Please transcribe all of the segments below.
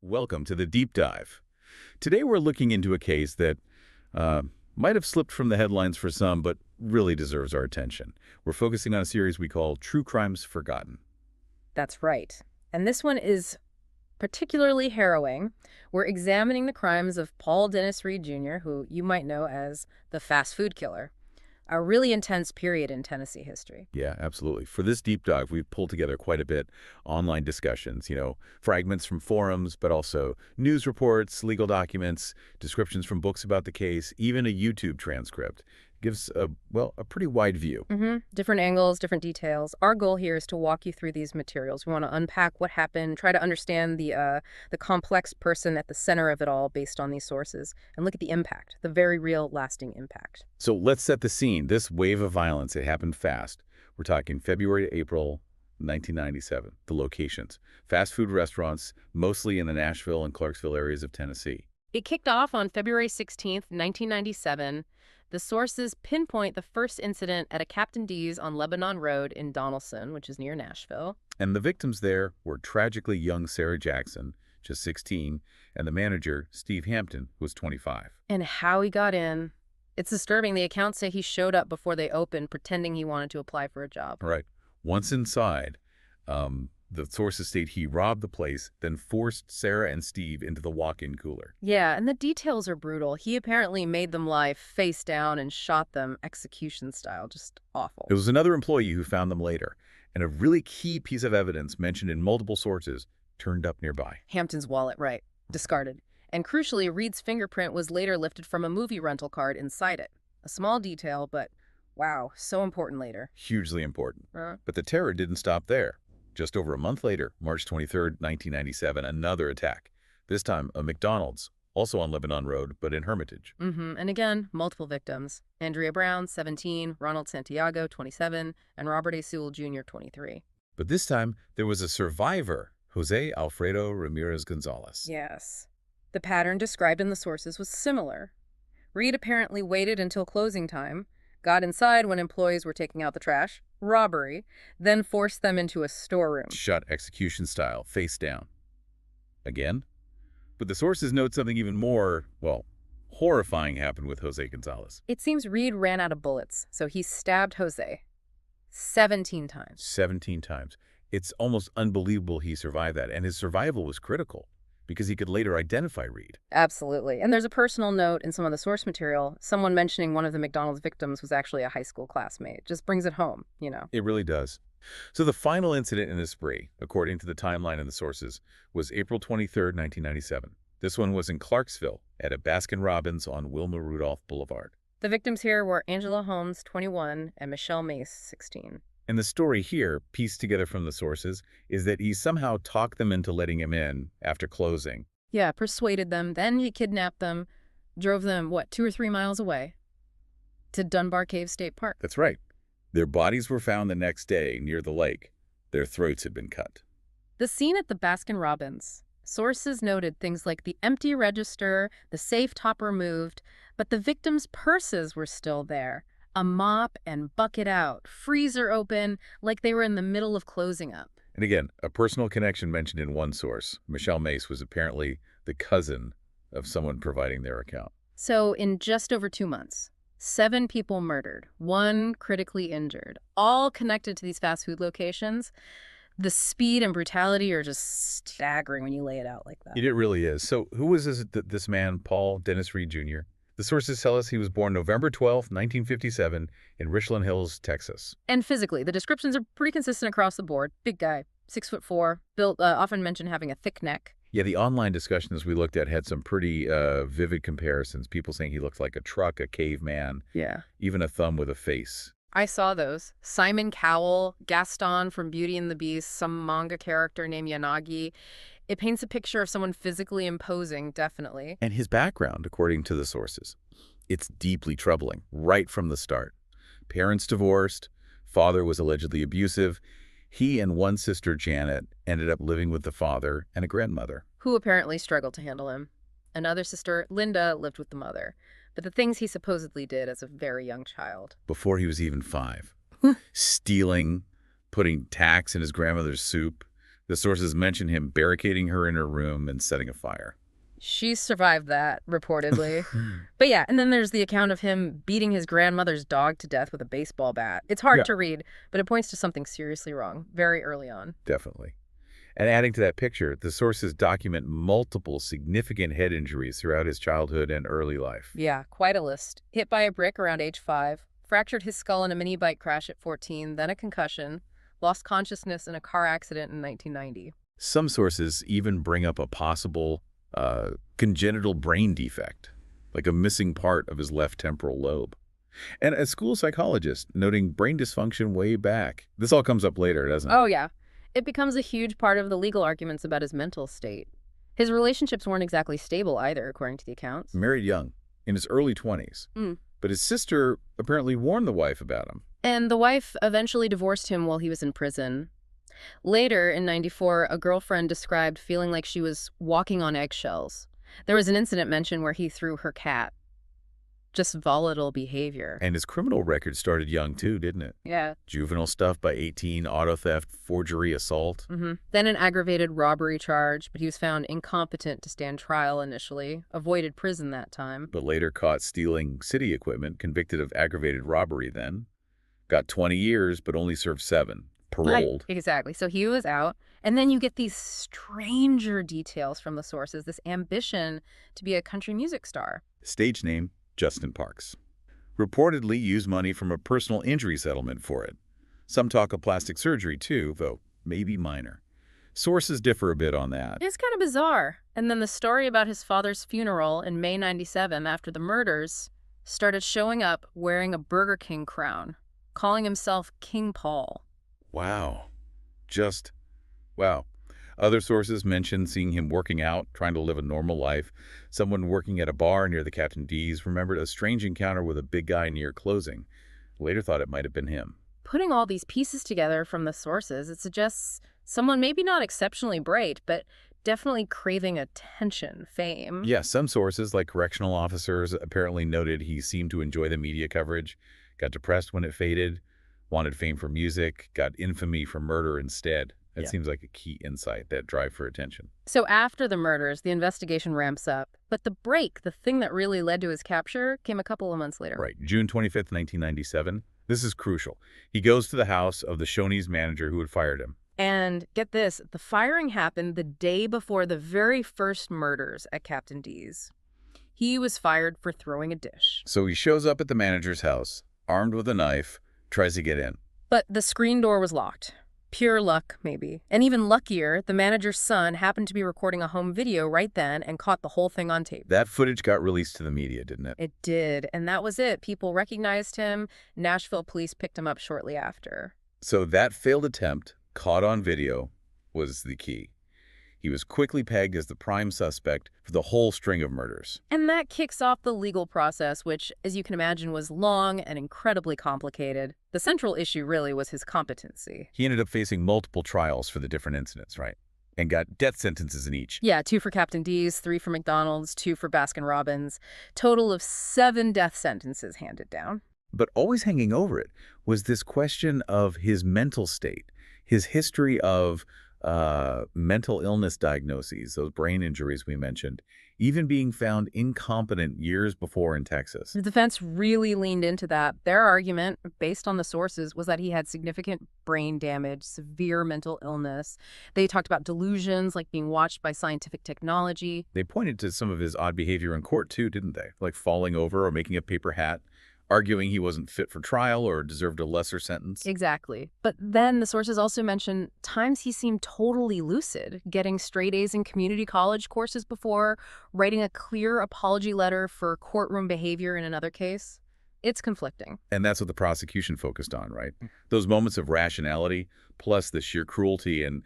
Welcome to the Deep Dive. Today we're looking into a case that might have slipped from the headlines for some, but really deserves our attention. We're focusing on a series we call True Crimes Forgotten. That's right. And this one is particularly harrowing. We're examining the crimes of Paul Dennis Reid Jr., who you might know as the fast food killer. A really intense period in Tennessee history. Yeah, absolutely. For this deep dive, we've pulled together quite a bit online discussions, fragments from forums, but also news reports, legal documents, descriptions from books about the case, even a YouTube transcript. Gives a pretty wide view. Different angles, different details. Our goal here is to walk you through these materials. We want to unpack what happened, try to understand the complex person at the center of it all based on these sources, and look at the impact, the very real, lasting impact. So let's set the scene. This wave of violence, it happened fast. We're talking February to April 1997. The locations: fast food restaurants, mostly in the Nashville and Clarksville areas of Tennessee. It kicked off on February 16th, 1997. The sources pinpoint the first incident at a Captain D's on Lebanon Road in Donelson, which is near Nashville. And the victims there were tragically young Sarah Jackson, just 16, and the manager, Steve Hampton, who was 25. And how he got in. It's disturbing. The accounts say he showed up before they opened, pretending he wanted to apply for a job. Right. Once inside, the sources state he robbed the place, then forced Sarah and Steve into the walk-in cooler. Yeah, and the details are brutal. He apparently made them lie face down and shot them execution style. Just awful. It was another employee who found them later, and a really key piece of evidence mentioned in multiple sources turned up nearby. Hampton's wallet, right. Discarded. And crucially, Reid's fingerprint was later lifted from a movie rental card inside it. A small detail, but wow, so important later. Hugely important. But the terror didn't stop there. Just over a month later, March 23rd, 1997, another attack. This time, a McDonald's, also on Lebanon Road, but in Hermitage. And again, multiple victims. Andrea Brown, 17, Ronald Santiago, 27, and Robert A. Sewell Jr., 23. But this time, there was a survivor, Jose Alfredo Ramirez Gonzalez. Yes. The pattern described in the sources was similar. Reid apparently waited until closing time, got inside when employees were taking out the trash, robbery, then forced them into a storeroom. Shot execution style, face down. Again? But the sources note something even more, horrifying happened with Jose Gonzalez. It seems Reid ran out of bullets, so he stabbed Jose 17 times. 17 times. It's almost unbelievable he survived that, and his survival was critical because he could later identify Reid. Absolutely. And there's a personal note in some of the source material. Someone mentioning one of the McDonald's victims was actually a high school classmate. Just brings it home, It really does. So the final incident in the spree, according to the timeline in the sources, was April 23rd, 1997. This one was in Clarksville at a Baskin-Robbins on Wilma Rudolph Boulevard. The victims here were Angela Holmes, 21, and Michelle Mace, 16. And the story here, pieced together from the sources, is that he somehow talked them into letting him in after closing. Yeah, persuaded them. Then he kidnapped them, drove them, 2 or 3 miles away to Dunbar Cave State Park. That's right. Their bodies were found the next day near the lake. Their throats had been cut. The scene at the Baskin-Robbins. Sources noted things like the empty register, the safe top removed, but the victims' purses were still there. A mop and bucket out, freezer open, like they were in the middle of closing up. And again, a personal connection mentioned in one source. Michelle Mace was apparently the cousin of someone providing their account. So in just over 2 months, 7 people murdered, 1 critically injured, all connected to these fast food locations. The speed and brutality are just staggering when you lay it out like that. It really is. So who was this man, Paul Dennis Reid Jr.? The sources tell us he was born November 12, 1957, in Richland Hills, Texas. And physically, the descriptions are pretty consistent across the board. Big guy, 6'4", built, often mentioned having a thick neck. Yeah, the online discussions we looked at had some pretty vivid comparisons. People saying he looked like a truck, a caveman. Yeah. Even a thumb with a face. I saw those. Simon Cowell, Gaston from Beauty and the Beast, some manga character named Yanagi. It paints a picture of someone physically imposing, definitely. And his background, according to the sources, it's deeply troubling right from the start. Parents divorced, father was allegedly abusive. He and one sister, Janet, ended up living with the father and a grandmother, who apparently struggled to handle him. Another sister, Linda, lived with the mother. But the things he supposedly did as a very young child. Before he was even 5. Stealing, putting tacks in his grandmother's soup, The sources mention him barricading her in her room and setting a fire. She survived that, reportedly. But yeah, and then there's the account of him beating his grandmother's dog to death with a baseball bat. It's hard Yeah, to read, but it points to something seriously wrong very early on. definitely. And adding to that picture, the sources document multiple significant head injuries throughout his childhood and early life. Yeah, quite a list. Hit by a brick around age 5, fractured his skull in a mini bike crash at 14, then a concussion, lost consciousness in a car accident in 1990. Some sources even bring up a possible congenital brain defect, like a missing part of his left temporal lobe. And a school psychologist noting brain dysfunction way back. This all comes up later, doesn't it? Oh, yeah. It becomes a huge part of the legal arguments about his mental state. His relationships weren't exactly stable either, according to the accounts. Married young, in his early 20s. But his sister apparently warned the wife about him. And the wife eventually divorced him while he was in prison. Later, in 94, a girlfriend described feeling like she was walking on eggshells. There was an incident mentioned where he threw her cat. Just volatile behavior. And his criminal record started young too, didn't it? Yeah. Juvenile stuff by 18, auto theft, forgery, assault. Then an aggravated robbery charge, but he was found incompetent to stand trial initially. Avoided prison that time. But later caught stealing city equipment, convicted of aggravated robbery then. Got 20 years, but only served 7. Paroled. Right, exactly. So he was out. And then you get these stranger details from the sources, this ambition to be a country music star. Stage name, Justin Parks. Reportedly used money from a personal injury settlement for it. Some talk of plastic surgery too, though maybe minor. Sources differ a bit on that. It's kind of bizarre. And then the story about his father's funeral in May 97 after the murders started showing up wearing a Burger King crown, calling himself King Paul. Wow. Wow. Other sources mention seeing him working out, trying to live a normal life. Someone working at a bar near the Captain D's remembered a strange encounter with a big guy near closing. Later thought it might have been him. Putting all these pieces together from the sources, it suggests someone maybe not exceptionally bright, but definitely craving attention, fame. Yeah, some sources, like correctional officers, apparently noted he seemed to enjoy the media coverage, got depressed when it faded, wanted fame for music, got infamy for murder instead. It seems like a key insight, that drive for attention. So after the murders, the investigation ramps up. But the break, the thing that really led to his capture, came a couple of months later. Right. June 25th, 1997. This is crucial. He goes to the house of the Shoney's manager who had fired him. And get this, the firing happened the day before the very first murders at Captain D's. He was fired for throwing a dish. So he shows up at the manager's house, armed with a knife, tries to get in. But the screen door was locked. Pure luck, maybe. And even luckier, the manager's son happened to be recording a home video right then and caught the whole thing on tape. That footage got released to the media, didn't it? It did, and that was it. People recognized him. Nashville police picked him up shortly after. So that failed attempt, caught on video, was the key. He was quickly pegged as the prime suspect for the whole string of murders. And that kicks off the legal process, which, as you can imagine, was long and incredibly complicated. The central issue really was his competency. He ended up facing multiple trials for the different incidents, right? And got death sentences in each. Yeah, 2 for Captain D's, 3 for McDonald's, 2 for Baskin-Robbins. Total of 7 death sentences handed down. But always hanging over it was this question of his mental state, his history of mental illness diagnoses, those brain injuries we mentioned, even being found incompetent years before in Texas. The defense really leaned into that. Their argument, based on the sources, was that he had significant brain damage, severe mental illness. They talked about delusions, like being watched by scientific technology. They pointed to some of his odd behavior in court too, didn't they? Like falling over or making a paper hat, arguing he wasn't fit for trial or deserved a lesser sentence. Exactly. But then the sources also mention times he seemed totally lucid, getting straight A's in community college courses before, writing a clear apology letter for courtroom behavior in another case. It's conflicting. And that's what the prosecution focused on, right? Those moments of rationality, plus the sheer cruelty and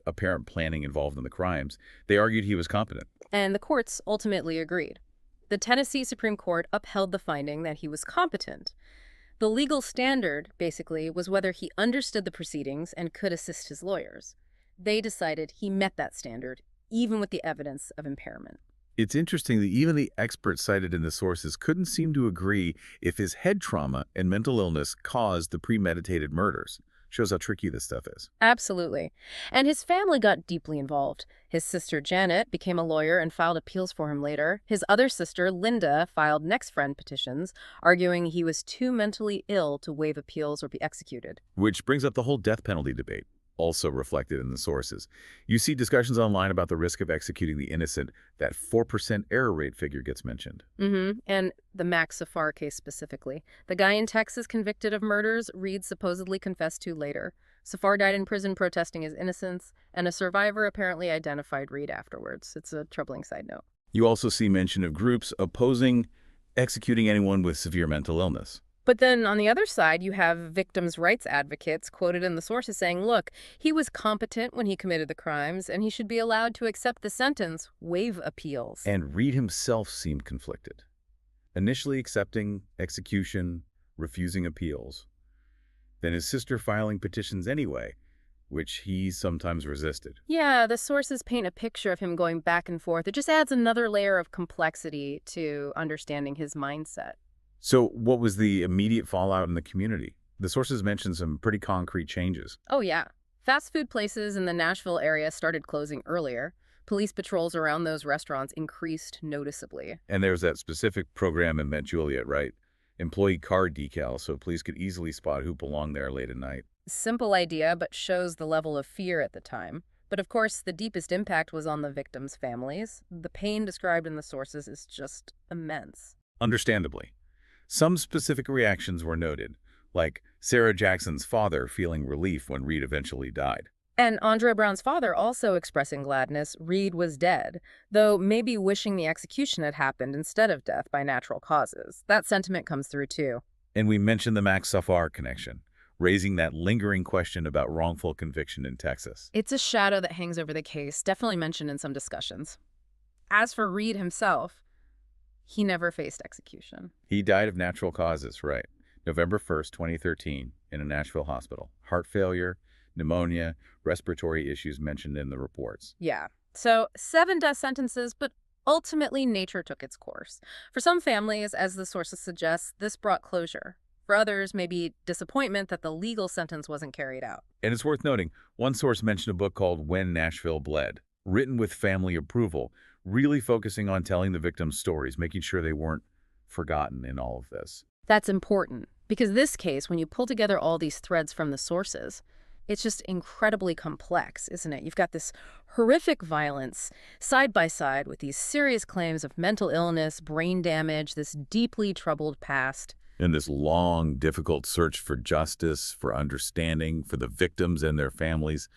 apparent planning involved in the crimes. They argued he was competent. And the courts ultimately agreed. The Tennessee Supreme Court upheld the finding that he was competent. The legal standard, basically, was whether he understood the proceedings and could assist his lawyers. They decided he met that standard, even with the evidence of impairment. It's interesting that even the experts cited in the sources couldn't seem to agree if his head trauma and mental illness caused the premeditated murders. Shows how tricky this stuff is. Absolutely. And his family got deeply involved. His sister Janet became a lawyer and filed appeals for him later. His other sister, Linda, filed next friend petitions, arguing he was too mentally ill to waive appeals or be executed. Which brings up the whole death penalty debate, also reflected in the sources. You see discussions online about the risk of executing the innocent. That 4% error rate figure gets mentioned. And the Max Safar case specifically. The guy in Texas convicted of murders Reid supposedly confessed to later. Safar died in prison protesting his innocence, and a survivor apparently identified Reid afterwards. It's a troubling side note. You also see mention of groups opposing executing anyone with severe mental illness. But then on the other side, you have victims' rights advocates quoted in the sources saying, look, he was competent when he committed the crimes, and he should be allowed to accept the sentence, waive appeals. And Reid himself seemed conflicted. Initially accepting execution, refusing appeals. Then his sister filing petitions anyway, which he sometimes resisted. Yeah, the sources paint a picture of him going back and forth. It just adds another layer of complexity to understanding his mindset. So what was the immediate fallout in the community? The sources mentioned some pretty concrete changes. Oh, yeah. Fast food places in the Nashville area started closing earlier. Police patrols around those restaurants increased noticeably. And there's that specific program in Mount Juliet, right? Employee card decals, so police could easily spot who belonged there late at night. Simple idea, but shows the level of fear at the time. But of course, the deepest impact was on the victims' families. The pain described in the sources is just immense. Understandably. Some specific reactions were noted, like Sarah Jackson's father feeling relief when Reid eventually died. And Andre Brown's father also expressing gladness Reid was dead, though maybe wishing the execution had happened instead of death by natural causes. That sentiment comes through too. And we mentioned the Max Safar connection, raising that lingering question about wrongful conviction in Texas. It's a shadow that hangs over the case, definitely mentioned in some discussions. As for Reid himself, he never faced execution. He died of natural causes, right. November 1st, 2013, in a Nashville hospital. Heart failure, pneumonia, respiratory issues mentioned in the reports. Yeah. So 7 death sentences, but ultimately nature took its course. For some families, as the sources suggest, this brought closure. For others, maybe disappointment that the legal sentence wasn't carried out. And it's worth noting, one source mentioned a book called When Nashville Bled, written with family approval, really focusing on telling the victims' stories, making sure they weren't forgotten in all of this. That's important, because this case, when you pull together all these threads from the sources, it's just incredibly complex, isn't it? You've got this horrific violence side by side with these serious claims of mental illness, brain damage, this deeply troubled past. And this long, difficult search for justice, for understanding, for the victims and their families,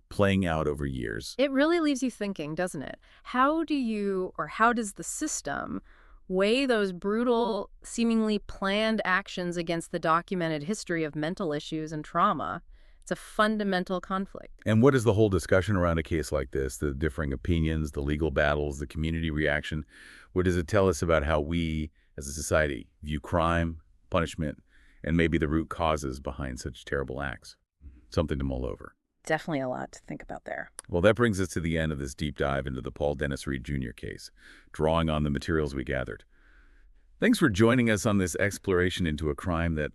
playing out over years. It really leaves you thinking, doesn't it? How does the system weigh those brutal, seemingly planned actions against the documented history of mental issues and trauma? It's a fundamental conflict. And what is the whole discussion around a case like this, the differing opinions, the legal battles, the community reaction? What does it tell us about how we, as a society, view crime, punishment, and maybe the root causes behind such terrible acts? Something to mull over. Definitely a lot to think about there. Well, that brings us to the end of this deep dive into the Paul Dennis Reid Jr. case, drawing on the materials we gathered. Thanks for joining us on this exploration into a crime that,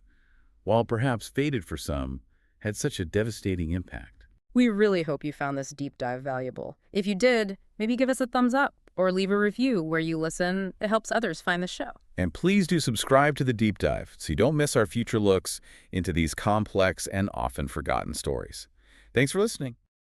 while perhaps faded for some, had such a devastating impact. We really hope you found this deep dive valuable. If you did, maybe give us a thumbs up or leave a review where you listen. It helps others find the show. And please do subscribe to the deep dive so you don't miss our future looks into these complex and often forgotten stories. Thanks for listening.